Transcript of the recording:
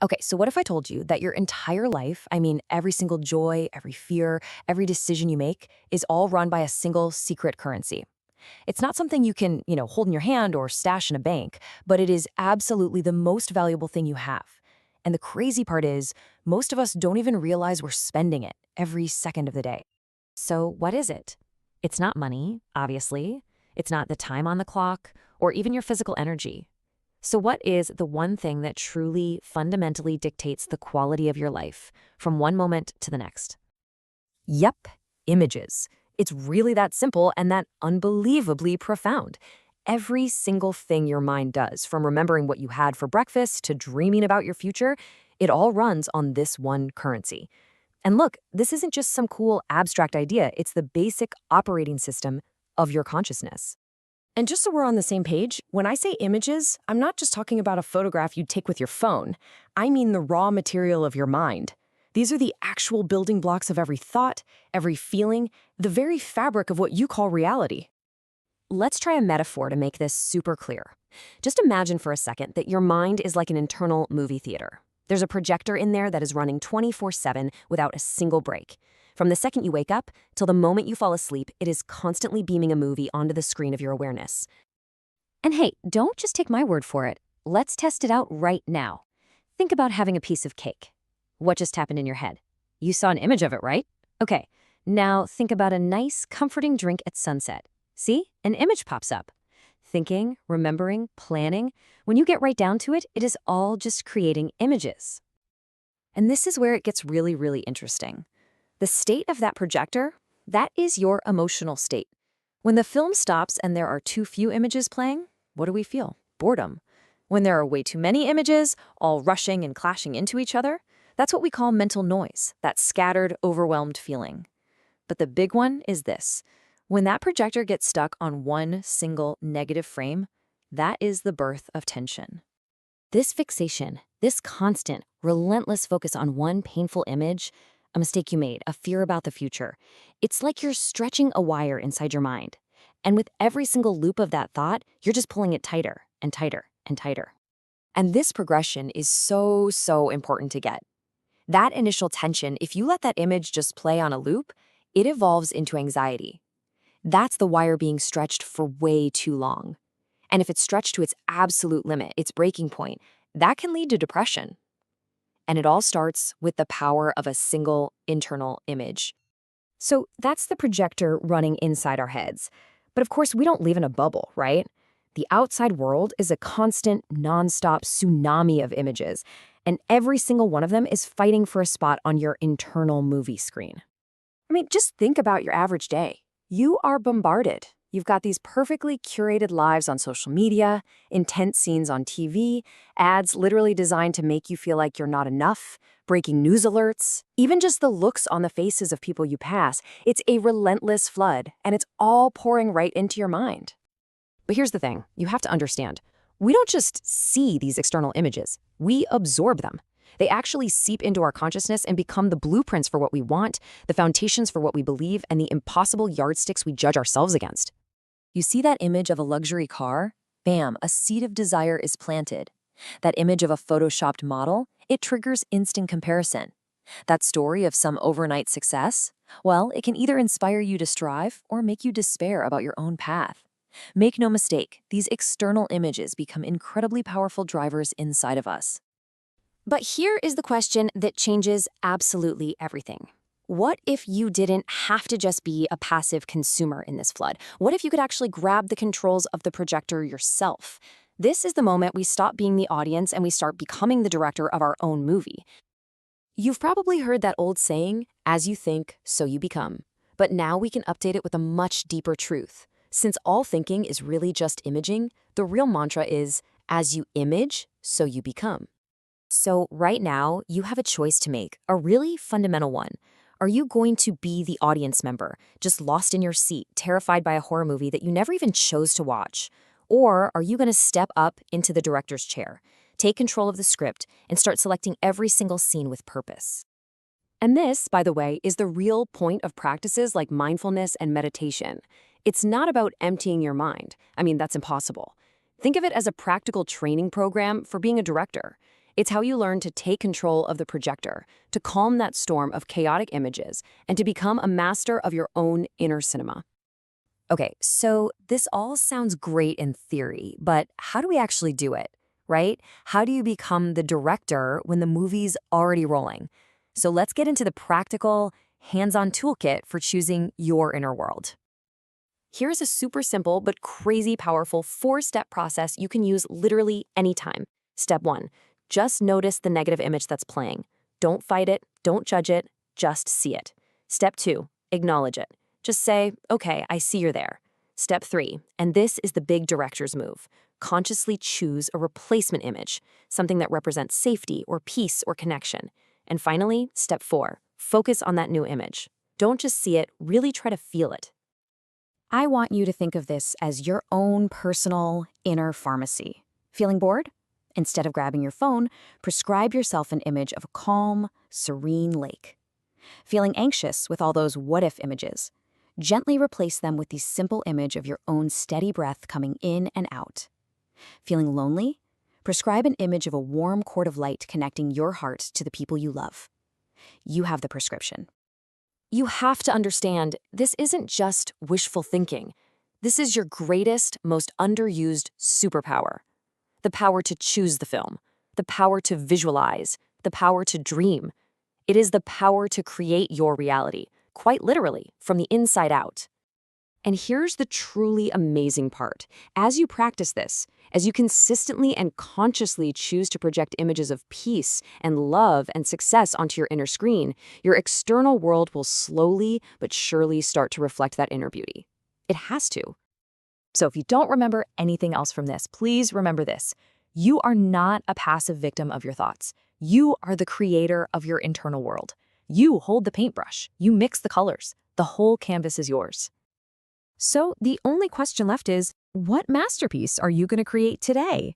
Okay, so what if I told you that your entire life, I mean, every single joy, every fear, every decision you make, is all run by a single secret currency? It's not something you can, hold in your hand or stash in a bank, but it is absolutely the most valuable thing you have. And the crazy part is, most of us don't even realize we're spending it every second of the day. So, what is it? It's not money, obviously. It's not the time on the clock or even your physical energy. So, what is the one thing that truly, fundamentally dictates the quality of your life from one moment to the next? Yep, images. It's really that simple and that unbelievably profound. Every single thing your mind does, from remembering what you had for breakfast to dreaming about your future, it all runs on this one currency. And look, this isn't just some cool abstract idea, it's the basic operating system of your consciousness. And just so we're on the same page, when I say images, I'm not just talking about a photograph you'd take with your phone. I mean the raw material of your mind. These are the actual building blocks of every thought, every feeling, the very fabric of what you call reality. Let's try a metaphor to make this super clear. Just imagine for a second that your mind is like an internal movie theater. There's a projector in there that is running 24/7 without a single break. From the second you wake up till the moment you fall asleep, it is constantly beaming a movie onto the screen of your awareness. And hey, don't just take my word for it. Let's test it out right now. Think about having a piece of cake. What just happened in your head? You saw an image of it, right? Okay, now think about a nice, comforting drink at sunset. See? An image pops up. Thinking, remembering, planning. When you get right down to it, it is all just creating images. And this is where it gets really, really interesting. The state of that projector, that is your emotional state. When the film stops and there are too few images playing, what do we feel? Boredom. When there are way too many images, all rushing and clashing into each other, that's what we call mental noise, that scattered, overwhelmed feeling. But the big one is this. When that projector gets stuck on one single negative frame, that is the birth of tension. This fixation, this constant, relentless focus on one painful image, a mistake you made, a fear about the future, it's like you're stretching a wire inside your mind. And with every single loop of that thought, you're just pulling it tighter and tighter and tighter. And this progression is so, so important to get. That initial tension, if you let that image just play on a loop, it evolves into anxiety. That's the wire being stretched for way too long. And if it's stretched to its absolute limit, its breaking point, that can lead to depression. And it all starts with the power of a single internal image. So that's the projector running inside our heads. But of course, we don't live in a bubble, right? The outside world is a constant, nonstop tsunami of images, and every single one of them is fighting for a spot on your internal movie screen. I mean, just think about your average day. You are bombarded. You've got these perfectly curated lives on social media, intense scenes on TV, ads literally designed to make you feel like you're not enough, breaking news alerts, even just the looks on the faces of people you pass. It's a relentless flood, and it's all pouring right into your mind. But here's the thing, you have to understand. We don't just see these external images, we absorb them. They actually seep into our consciousness and become the blueprints for what we want, the foundations for what we believe, and the impossible yardsticks we judge ourselves against. You see that image of a luxury car? Bam, a seed of desire is planted. That image of a photoshopped model? It triggers instant comparison. That story of some overnight success? Well, it can either inspire you to strive or make you despair about your own path. Make no mistake, these external images become incredibly powerful drivers inside of us. But here is the question that changes absolutely everything. What if you didn't have to just be a passive consumer in this flood? What if you could actually grab the controls of the projector yourself? This is the moment we stop being the audience and we start becoming the director of our own movie. You've probably heard that old saying, as you think, so you become. But now we can update it with a much deeper truth. Since all thinking is really just imaging, the real mantra is, as you image, so you become. So right now, you have a choice to make, a really fundamental one. Are you going to be the audience member, just lost in your seat, terrified by a horror movie that you never even chose to watch? Or are you going to step up into the director's chair, take control of the script, and start selecting every single scene with purpose? And this, by the way, is the real point of practices like mindfulness and meditation. It's not about emptying your mind. I mean, that's impossible. Think of it as a practical training program for being a director. It's how you learn to take control of the projector, to calm that storm of chaotic images, and to become a master of your own inner cinema. Okay, so this all sounds great in theory, but how do we actually do it, right? How do you become the director when the movie's already rolling? So let's get into the practical, hands-on toolkit for choosing your inner world. Here's a super simple but crazy powerful 4-step process you can use literally anytime. Step 1, just notice the negative image that's playing. Don't fight it, don't judge it, just see it. Step 2, acknowledge it. Just say, okay, I see you're there. Step 3, and this is the big director's move. Consciously choose a replacement image, something that represents safety or peace or connection. And finally, step 4, focus on that new image. Don't just see it, really try to feel it. I want you to think of this as your own personal inner pharmacy. Feeling bored? Instead of grabbing your phone, prescribe yourself an image of a calm, serene lake. Feeling anxious with all those what-if images? Gently replace them with the simple image of your own steady breath coming in and out. Feeling lonely? Prescribe an image of a warm cord of light connecting your heart to the people you love. You have the prescription. You have to understand, this isn't just wishful thinking. This is your greatest, most underused superpower. The power to choose the film, the power to visualize, the power to dream. It is the power to create your reality, quite literally, from the inside out. And here's the truly amazing part. As you practice this, as you consistently and consciously choose to project images of peace and love and success onto your inner screen, your external world will slowly but surely start to reflect that inner beauty. It has to. So if you don't remember anything else from this, please remember this. You are not a passive victim of your thoughts. You are the creator of your internal world. You hold the paintbrush. You mix the colors. The whole canvas is yours. So the only question left is, what masterpiece are you going to create today?